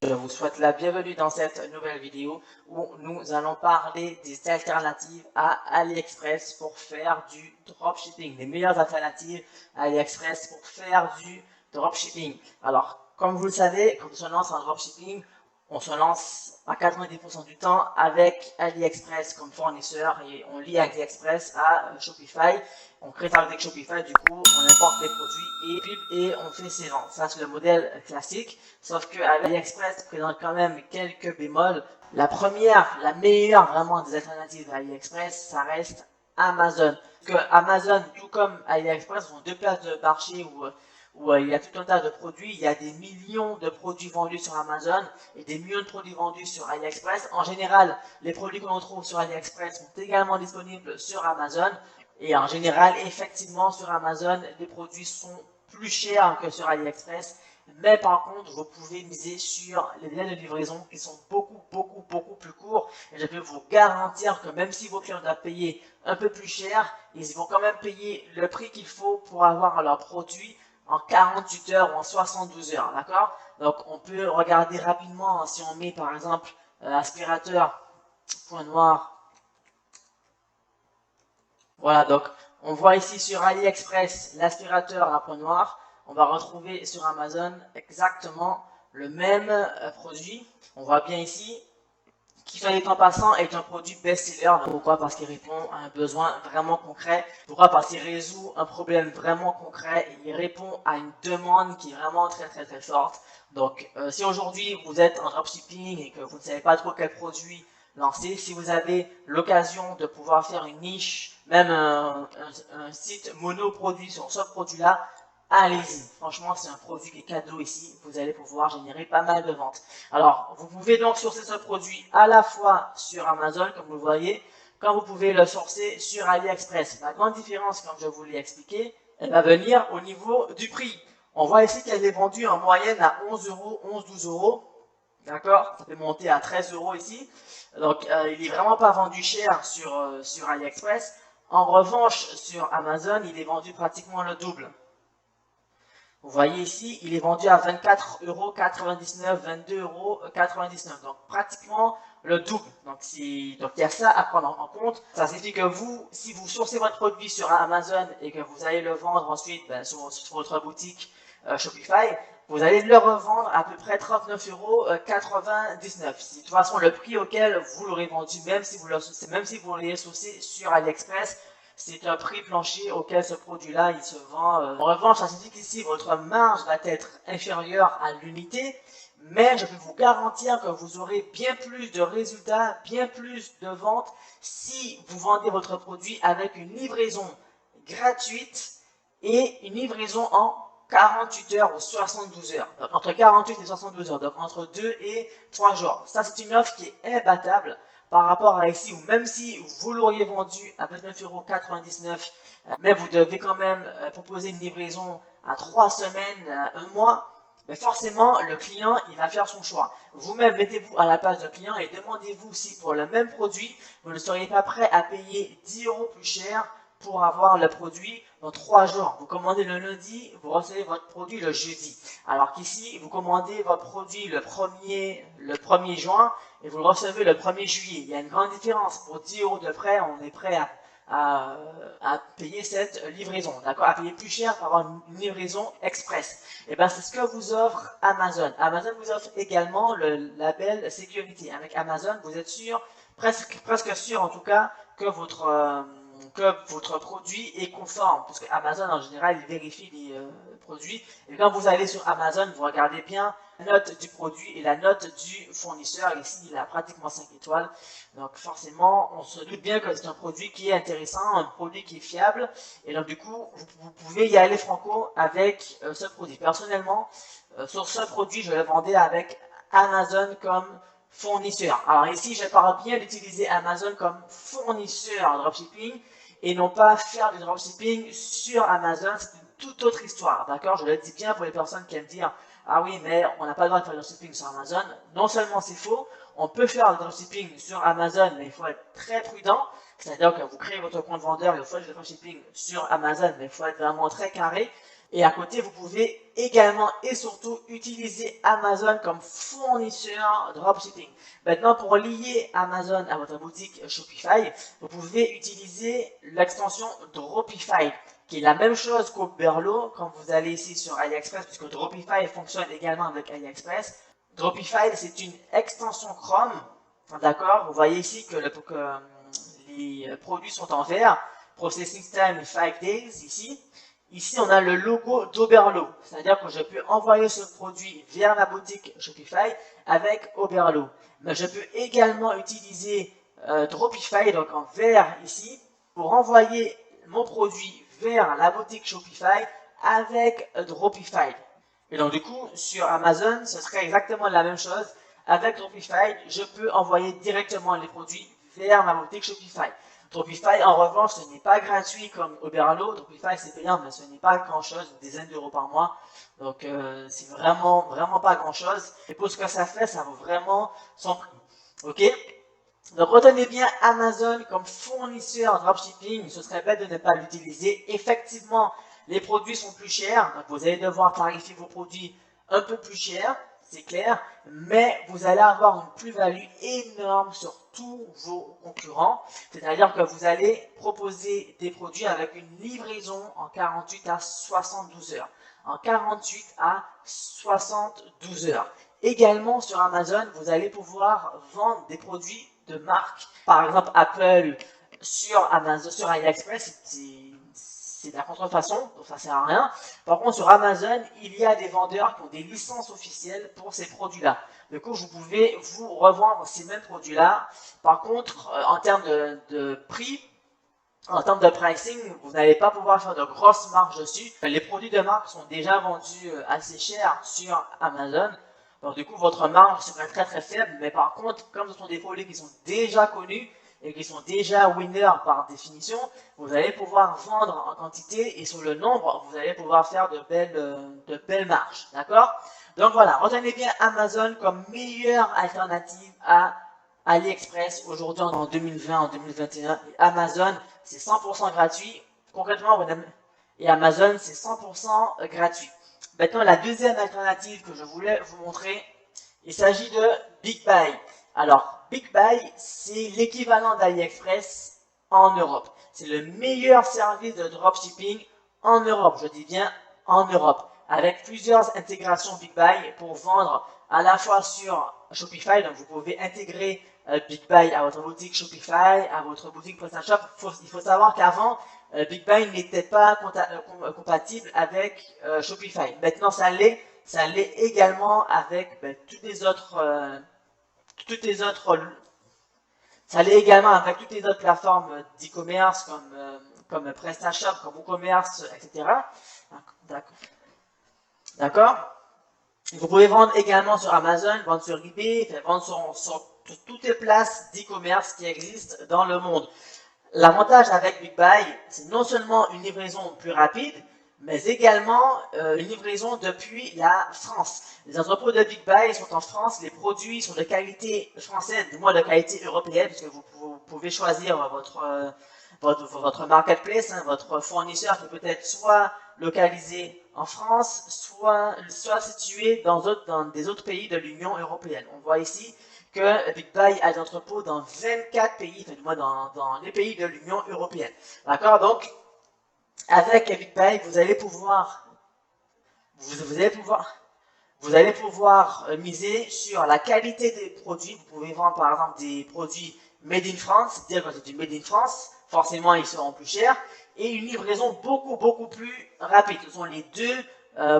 Je vous souhaite la bienvenue dans cette nouvelle vidéo où nous allons parler des alternatives à AliExpress pour faire du dropshipping, les meilleures alternatives à AliExpress pour faire du dropshipping. Alors, comme vous le savez, quand on se lance en dropshipping, on se lance à 90% du temps avec AliExpress comme fournisseur et on lie AliExpress à Shopify. On crée sa avec Shopify, du coup, on importe les produits et on fait ses ventes. Ça, c'est le modèle classique. Sauf que AliExpress présente quand même quelques bémols. La première, la meilleure vraiment des alternatives à AliExpress, ça reste Amazon. Parce que Amazon, tout comme AliExpress, sont deux places de marché où il y a tout un tas de produits. Il y a des millions de produits vendus sur Amazon et des millions de produits vendus sur AliExpress. En général, les produits que l'on trouve sur AliExpress sont également disponibles sur Amazon. Et en général, effectivement, sur Amazon, les produits sont plus chers que sur AliExpress. Mais par contre, vous pouvez miser sur les délais de livraison qui sont beaucoup plus courts. Et je peux vous garantir que même si vos clients doivent payer un peu plus cher, ils vont quand même payer le prix qu'il faut pour avoir leur produit en 48 heures ou en 72 heures. D'accord? Donc, on peut regarder rapidement si on met par exemple aspirateur, point noir. Voilà, donc on voit ici sur AliExpress l'aspirateur à point noir. On va retrouver sur Amazon exactement le même produit. On voit bien ici qui soit dit en passant est un produit best-seller. Pourquoi? Parce qu'il répond à un besoin vraiment concret. Pourquoi? Parce qu'il résout un problème vraiment concret. Et il répond à une demande qui est vraiment très forte. Donc, si aujourd'hui vous êtes en dropshipping et que vous ne savez pas trop quel produit lancer, si vous avez l'occasion de pouvoir faire une niche, même un site monoproduit sur ce produit-là, allez-y. Franchement, c'est un produit qui est cadeau ici. Vous allez pouvoir générer pas mal de ventes. Alors, vous pouvez donc sourcer ce produit à la fois sur Amazon, comme vous le voyez, quand vous pouvez le sourcer sur AliExpress. La grande différence, comme je vous l'ai expliqué, elle va venir au niveau du prix. On voit ici qu'elle est vendue en moyenne à 11 euros, 11-12 euros. D'accord? Ça peut monter à 13 euros ici. Donc, il n'est vraiment pas vendu cher sur AliExpress. En revanche, sur Amazon, il est vendu pratiquement le double. Vous voyez ici, il est vendu à 24,99 €, 22,99 €. Donc, pratiquement le double. Donc, il y a ça à prendre en compte. Ça signifie que vous, si vous sourcez votre produit sur Amazon et que vous allez le vendre ensuite sur votre boutique Shopify, vous allez le revendre à peu près 39,99 €. De toute façon, le prix auquel vous l'aurez vendu, même si vous l'ayez sourcé sur AliExpress, c'est un prix plancher auquel ce produit-là il se vend. En revanche, ça signifie qu'ici, votre marge va être inférieure à l'unité, mais je peux vous garantir que vous aurez bien plus de résultats, bien plus de ventes si vous vendez votre produit avec une livraison gratuite et une livraison en 48 heures ou 72 heures. Donc, entre 48 et 72 heures, donc entre 2 et 3 jours. Ça, c'est une offre qui est imbattable par rapport à ici, ou même si vous l'auriez vendu à 29,99 €, mais vous devez quand même proposer une livraison à 3 semaines, 1 mois, mais forcément, le client, il va faire son choix. Vous-même, mettez-vous à la place du client et demandez-vous si pour le même produit, vous ne seriez pas prêt à payer 10 € plus cher pour avoir le produit dans 3 jours. Vous commandez le lundi, vous recevez votre produit le jeudi. Alors qu'ici, vous commandez votre produit le 1er juin et vous le recevez le 1er juillet. Il y a une grande différence. Pour 10 € de frais, on est prêt à payer cette livraison, d'accord, à payer plus cher pour avoir une livraison express. Et bien, c'est ce que vous offre Amazon. Amazon vous offre également le label sécurité. Avec Amazon, vous êtes sûr, presque sûr en tout cas, que votre produit est conforme, parce que Amazon en général il vérifie les produits, et quand vous allez sur Amazon, vous regardez bien la note du produit et la note du fournisseur. Ici il a pratiquement 5 étoiles, donc forcément on se doute bien que c'est un produit qui est intéressant, un produit qui est fiable, et donc du coup vous pouvez y aller franco avec ce produit. Personnellement, sur ce produit je le vendais avec Amazon comme fournisseur. Alors ici, je parle bien d'utiliser Amazon comme fournisseur en dropshipping et non pas faire du dropshipping sur Amazon. C'est une toute autre histoire, d'accord? Je le dis bien pour les personnes qui aiment dire « Ah oui, mais on n'a pas le droit de faire du dropshipping sur Amazon ». Non seulement c'est faux, on peut faire du dropshipping sur Amazon, mais il faut être très prudent. C'est-à-dire que vous créez votre compte vendeur et vous faites du dropshipping sur Amazon, mais il faut être vraiment très carré. Et à côté, vous pouvez également et surtout utiliser Amazon comme fournisseur dropshipping. Maintenant, pour lier Amazon à votre boutique Shopify, vous pouvez utiliser l'extension Dropify, qui est la même chose qu'Oberlo quand vous allez ici sur AliExpress, puisque Dropify fonctionne également avec AliExpress. Dropify, c'est une extension Chrome, d'accord? Vous voyez ici que les produits sont en vert, processing time 5 days ici. Ici, on a le logo d'Oberlo, c'est-à-dire que je peux envoyer ce produit vers ma boutique Shopify avec Oberlo. Mais je peux également utiliser Dropify, donc en vert ici, pour envoyer mon produit vers la boutique Shopify avec Dropify. Et donc du coup, sur Amazon, ce serait exactement la même chose. Avec Dropify, je peux envoyer directement les produits vers ma boutique Shopify. Dropify, en revanche, ce n'est pas gratuit comme Oberlo. Dropify, c'est payant, mais ce n'est pas grand-chose, une dizaine d'euros par mois. Donc, c'est vraiment pas grand-chose. Et pour ce que ça fait, ça vaut vraiment son prix. Ok? Donc, retenez bien Amazon comme fournisseur dropshipping. Ce serait bête de ne pas l'utiliser. Effectivement, les produits sont plus chers. Donc, vous allez devoir tarifier vos produits un peu plus cher, c'est clair, mais vous allez avoir une plus-value énorme sur tous vos concurrents, c'est-à-dire que vous allez proposer des produits avec une livraison en 48 à 72 heures. En 48 à 72 heures. Également sur Amazon, vous allez pouvoir vendre des produits de marque. Par exemple, Apple sur Amazon, sur AliExpress, c'est de la contrefaçon, donc ça sert à rien. Par contre, sur Amazon, il y a des vendeurs qui ont des licences officielles pour ces produits-là. Du coup, vous pouvez vous revendre ces mêmes produits-là. Par contre, en termes de prix, en termes de pricing, vous n'allez pas pouvoir faire de grosses marges dessus. Les produits de marque sont déjà vendus assez chers sur Amazon. Donc du coup, votre marge serait très faible. Mais par contre, comme ce sont des produits qui sont déjà connus et qui sont déjà winners par définition, vous allez pouvoir vendre en quantité et sur le nombre, vous allez pouvoir faire de belles marges. D'accord? Donc voilà, retenez bien Amazon comme meilleure alternative à AliExpress aujourd'hui en 2020, en 2021. Amazon, c'est 100% gratuit. Concrètement, et Amazon, c'est 100% gratuit. Maintenant, la deuxième alternative que je voulais vous montrer, il s'agit de BigBuy. Alors, BigBuy, c'est l'équivalent d'AliExpress en Europe. C'est le meilleur service de dropshipping en Europe. Je dis bien en Europe. Avec plusieurs intégrations BigBuy pour vendre à la fois sur Shopify. Donc, vous pouvez intégrer BigBuy à votre boutique Shopify, à votre boutique PrestaShop. Il faut savoir qu'avant, BigBuy n'était pas compatible avec Shopify. Maintenant, ça l'est également avec toutes les autres plateformes d'e-commerce comme PrestaShop, comme WooCommerce, etc. D'accord? Vous pouvez vendre également sur Amazon, vendre sur eBay, vendre sur toutes les places d'e-commerce qui existent dans le monde. L'avantage avec BigBuy, c'est non seulement une livraison plus rapide, mais également une livraison depuis la France. Les entrepôts de BigBuy sont en France, les produits sont de qualité française, du moins de qualité européenne, puisque vous pouvez choisir votre marketplace, votre fournisseur qui peut être soit localisé en France, soit situé dans des autres pays de l'Union européenne. On voit ici que BigBuy a des entrepôts dans 24 pays, enfin du moins dans les pays de l'Union européenne. D'accord? Donc, avec BigBuy, vous allez pouvoir miser sur la qualité des produits. Vous pouvez vendre par exemple des produits made in France, c'est-à-dire que c'est du made in France, forcément ils seront plus chers, et une livraison beaucoup plus rapide. Ce sont les deux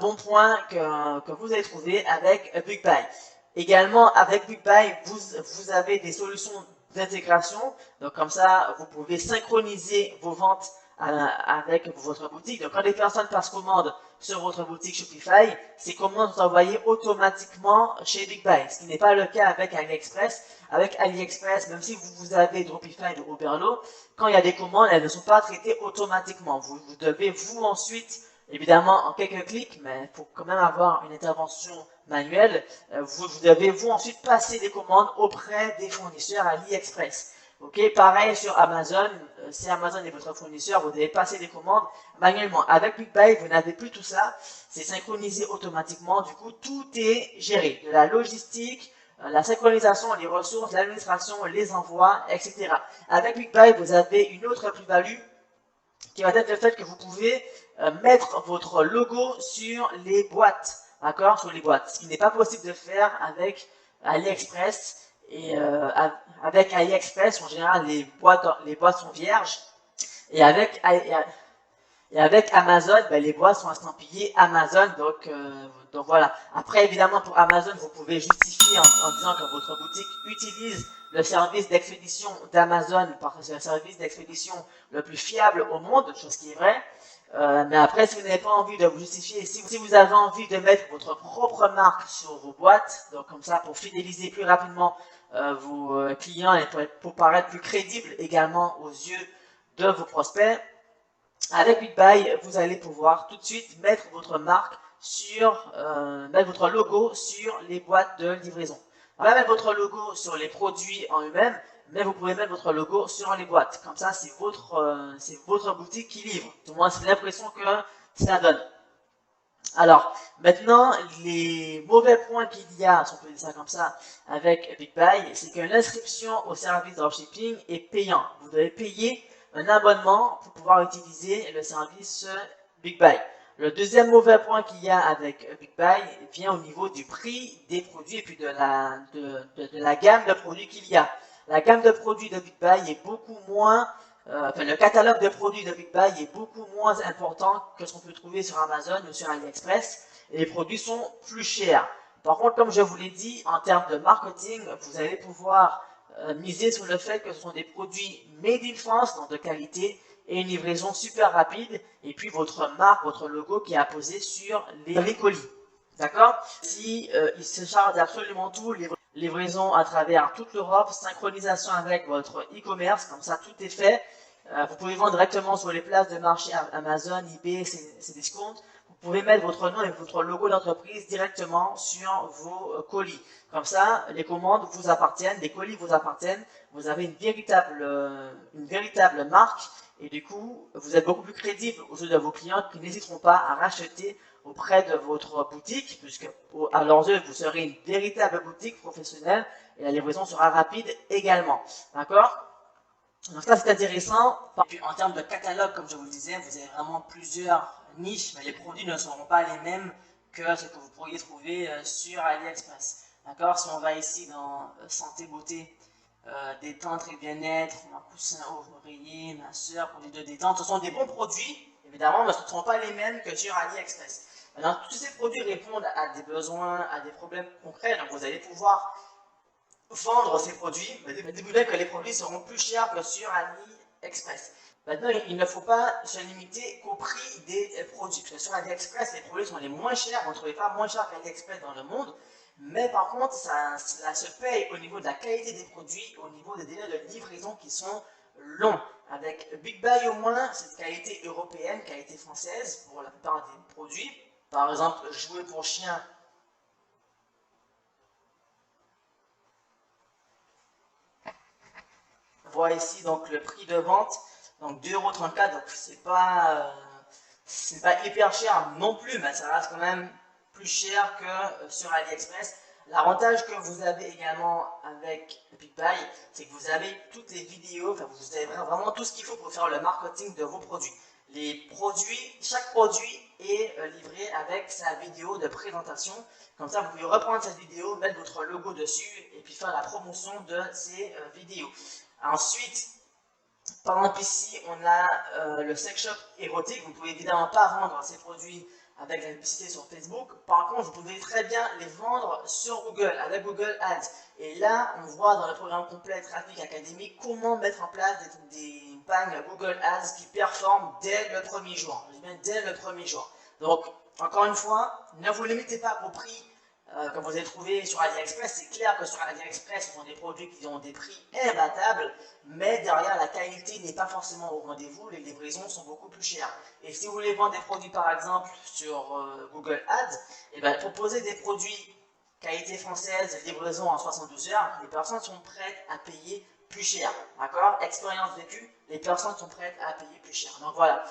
bons points que vous allez trouver avec BigBuy. Également, avec BigBuy, vous avez des solutions d'intégration. Donc, comme ça, vous pouvez synchroniser vos ventes avec votre boutique. Donc, quand les personnes passent commande sur votre boutique Shopify, ces commandes sont envoyées automatiquement chez BigBuy, ce qui n'est pas le cas avec AliExpress. Avec AliExpress, même si vous avez Dropify ou Oberlo, quand il y a des commandes, elles ne sont pas traitées automatiquement. Vous devez, vous, ensuite, évidemment, en quelques clics, mais il faut quand même avoir une intervention manuelle, vous devez, vous, ensuite passer des commandes auprès des fournisseurs AliExpress. Ok, pareil sur Amazon, si Amazon est votre fournisseur, vous devez passer des commandes manuellement. Avec BigBuy, vous n'avez plus tout ça, c'est synchronisé automatiquement, du coup tout est géré, de la logistique, la synchronisation, les ressources, l'administration, les envois, etc. Avec BigBuy, vous avez une autre plus-value qui va être le fait que vous pouvez mettre votre logo sur les boîtes, d'accord, sur les boîtes, ce qui n'est pas possible de faire avec AliExpress. Et avec AliExpress, en général, les boîtes sont vierges. Et avec Amazon, ben, les boîtes sont estampillées Amazon. Donc voilà. Après, évidemment, pour Amazon, vous pouvez justifier en disant que votre boutique utilise le service d'expédition d'Amazon, parce que c'est le service d'expédition le plus fiable au monde, chose qui est vraie. Mais après, si vous n'avez pas envie de vous justifier, si vous avez envie de mettre votre propre marque sur vos boîtes, donc comme ça, pour fidéliser plus rapidement vos clients et pour paraître plus crédible également aux yeux de vos prospects, avec BigBuy, vous allez pouvoir tout de suite mettre votre marque mettre votre logo sur les boîtes de livraison. On va mettre votre logo sur les produits en eux-mêmes, mais vous pouvez mettre votre logo sur les boîtes. Comme ça, c'est votre boutique qui livre. Du moins, c'est l'impression que ça donne. Alors, maintenant, les mauvais points qu'il y a, si on peut dire ça comme ça, avec BigBuy, c'est que l'inscription au service dropshipping est payant. Vous devez payer un abonnement pour pouvoir utiliser le service BigBuy. Le deuxième mauvais point qu'il y a avec BigBuy vient au niveau du prix des produits et puis de la gamme de produits qu'il y a. La gamme de produits de BigBuy est beaucoup moins le catalogue de produits de BigBuy est beaucoup moins important que ce qu'on peut trouver sur Amazon ou sur AliExpress et les produits sont plus chers. Par contre, comme je vous l'ai dit, en termes de marketing, vous allez pouvoir miser sur le fait que ce sont des produits made in France, donc de qualité, et une livraison super rapide, et puis votre marque, votre logo qui est apposé sur les colis. D'accord? Si il se charge d'absolument tout, livraison à travers toute l'Europe, synchronisation avec votre e-commerce, comme ça tout est fait. Vous pouvez vendre directement sur les places de marché Amazon, eBay, Cdiscount. Vous pouvez mettre votre nom et votre logo d'entreprise directement sur vos colis. Comme ça, les commandes vous appartiennent, les colis vous appartiennent. Vous avez une véritable marque et du coup, vous êtes beaucoup plus crédible aux yeux de vos clients qui n'hésiteront pas à racheter auprès de votre boutique, puisque à leurs yeux, vous serez une véritable boutique professionnelle et la livraison sera rapide également. D'accord? Donc ça, c'est intéressant. Et puis en termes de catalogue, comme je vous le disais, vous avez vraiment plusieurs niches, mais les produits ne seront pas les mêmes que ce que vous pourriez trouver sur AliExpress. D'accord? Si on va ici dans santé, beauté, détente et bien-être, ma coussin, oreiller, ma soeur, produits de détente, ce sont des bons produits, évidemment, mais ce ne sont pas les mêmes que sur AliExpress. Maintenant, tous ces produits répondent à des besoins, à des problèmes concrets, donc vous allez pouvoir vendre ces produits, mais découvrir que les produits seront plus chers que sur AliExpress. Maintenant, il ne faut pas se limiter qu'au prix des produits, parce que sur AliExpress, les produits sont les moins chers, vous ne trouvez pas moins cher qu'AliExpress dans le monde, mais par contre, cela se paye au niveau de la qualité des produits, au niveau des délais de livraison qui sont longs. Avec BigBuy au moins, c'est de qualité européenne, qualité française pour la plupart des produits. Par exemple, jouets pour chiens. On voit ici donc le prix de vente, donc 2,34 €, donc c'est pas hyper cher non plus, mais ça reste quand même plus cher que sur AliExpress. L'avantage que vous avez également avec BigBuy, c'est que vous avez toutes les vidéos, enfin vous avez vraiment tout ce qu'il faut pour faire le marketing de vos produits. Chaque produit est livré avec sa vidéo de présentation. Comme ça, vous pouvez reprendre cette vidéo, mettre votre logo dessus et puis faire la promotion de ces vidéos. Ensuite, par exemple ici, on a le sex shop érotique. Vous ne pouvez évidemment pas vendre ces produits avec la publicité sur Facebook. Par contre, vous pouvez très bien les vendre sur Google, avec Google Ads. Et là, on voit dans le programme complet Traffic Academy comment mettre en place des campagnes Google Ads qui performent dès le premier jour. Je dis bien dès le premier jour. Donc, encore une fois, ne vous limitez pas au prix comme vous avez trouvé sur AliExpress. C'est clair que sur AliExpress, ce sont des produits qui ont des prix imbattables, mais derrière, la qualité n'est pas forcément au rendez-vous, les livraisons sont beaucoup plus chères. Et si vous voulez vendre des produits, par exemple, sur Google Ads, et bien, proposer des produits qualité française, livraison en 72 heures, les personnes sont prêtes à payer plus cher. D'accord? Expérience vécue, les personnes sont prêtes à payer plus cher. Donc voilà.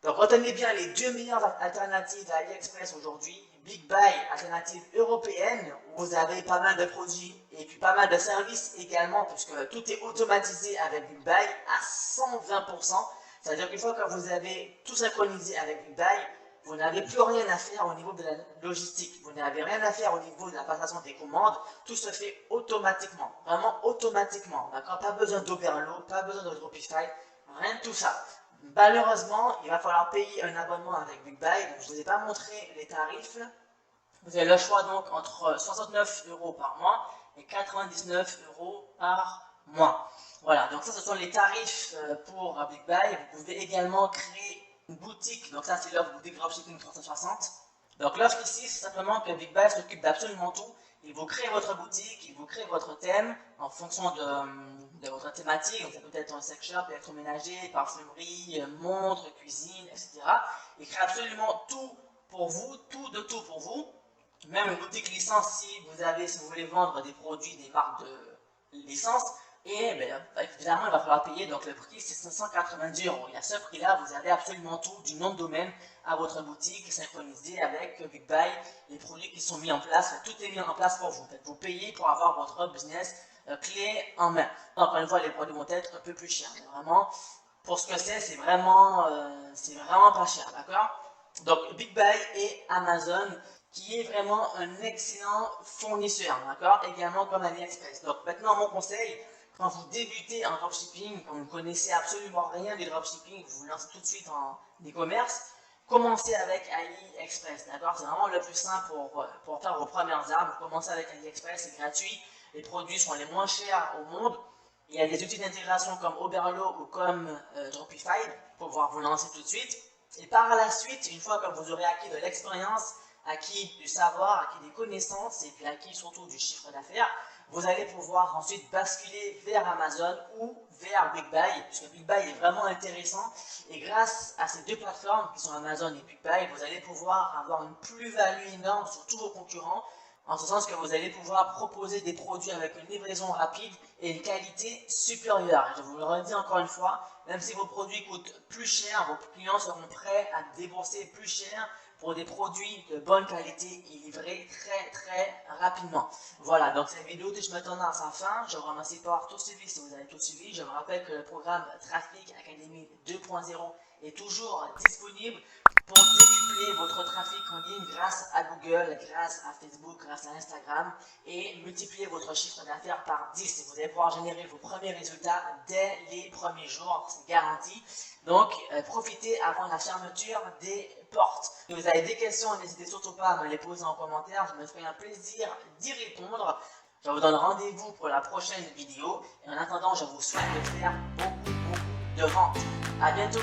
Donc retenez bien les deux meilleures alternatives à AliExpress aujourd'hui. Big Buy, alternative européenne, où vous avez pas mal de produits et puis pas mal de services également, puisque tout est automatisé avec Big Buy à 120%. C'est-à-dire qu'une fois que vous avez tout synchronisé avec Big Buy, vous n'avez plus rien à faire au niveau de la logistique. Vous n'avez rien à faire au niveau de la passation des commandes. Tout se fait automatiquement. Vraiment automatiquement. D'accord? Pas besoin d'Oberlo, pas besoin de Dropify, rien de tout ça. Malheureusement, il va falloir payer un abonnement avec Big Buy. Donc, je ne vous ai pas montré les tarifs. Vous avez le choix donc entre 69 € par mois et 99 € par mois. Voilà, donc ça ce sont les tarifs pour Big Buy. Vous pouvez également créer une boutique. Donc ça c'est l'offre boutique Dropshipping 360. Donc l'offre ici, c'est simplement que Big Buy s'occupe d'absolument tout. Il vous crée votre boutique, il vous crée votre thème en fonction de votre thématique. Donc ça peut être un sex shop, électroménager, parfumerie, montre, cuisine, etc. Il crée absolument tout pour vous, tout pour vous. Même une boutique licence si vous voulez vendre des produits, des marques de licence. Et bien, évidemment, il va falloir payer. Donc le prix, c'est 590 €. Et à ce prix-là, vous avez absolument tout du nom de domaine à votre boutique, synchronisé avec Big Buy, les produits qui sont mis en place. Tout est mis en place pour vous. Vous payez pour avoir votre business clé en main. Encore une fois, les produits vont être un peu plus chers. Mais vraiment, pour ce que c'est vraiment pas cher. D'accord? Donc Big Buy et Amazon, qui est vraiment un excellent fournisseur, d'accord? Également comme AliExpress. Donc maintenant, mon conseil, quand vous débutez en dropshipping, quand vous ne connaissez absolument rien du dropshipping, vous vous lancez tout de suite en e-commerce, commencez avec AliExpress, d'accord? C'est vraiment le plus simple pour faire vos premières armes. Commencez avec AliExpress, c'est gratuit, les produits sont les moins chers au monde. Il y a des outils d'intégration comme Oberlo ou comme Dropify pour pouvoir vous lancer tout de suite. Et par la suite, une fois que vous aurez acquis de l'expérience, acquis du savoir, acquis des connaissances et puis acquis surtout du chiffre d'affaires, vous allez pouvoir ensuite basculer vers Amazon ou vers Big Buy, puisque Big Buy est vraiment intéressant. Et grâce à ces deux plateformes qui sont Amazon et Big Buy, vous allez pouvoir avoir une plus-value énorme sur tous vos concurrents, en ce sens que vous allez pouvoir proposer des produits avec une livraison rapide et une qualité supérieure. Je vous le redis encore une fois, même si vos produits coûtent plus cher, vos clients seront prêts à débourser plus cher pour des produits de bonne qualité et livrés très rapidement. Voilà, donc cette vidéo touche maintenant à sa fin. Je vous remercie pour avoir tout suivi si vous avez tout suivi. Je vous rappelle que le programme Traffic Academy 2.0 est toujours disponible pour décupler votre trafic en ligne grâce à Google, grâce à Facebook, grâce à Instagram et multiplier votre chiffre d'affaires par 10. Vous allez pouvoir générer vos premiers résultats dès les premiers jours, c'est garanti. Donc, profitez avant la fermeture des portes. Si vous avez des questions, n'hésitez surtout pas à me les poser en commentaire. Je me ferai un plaisir d'y répondre. Je vous donne rendez-vous pour la prochaine vidéo. Et en attendant, je vous souhaite de faire beaucoup de ventes. À bientôt!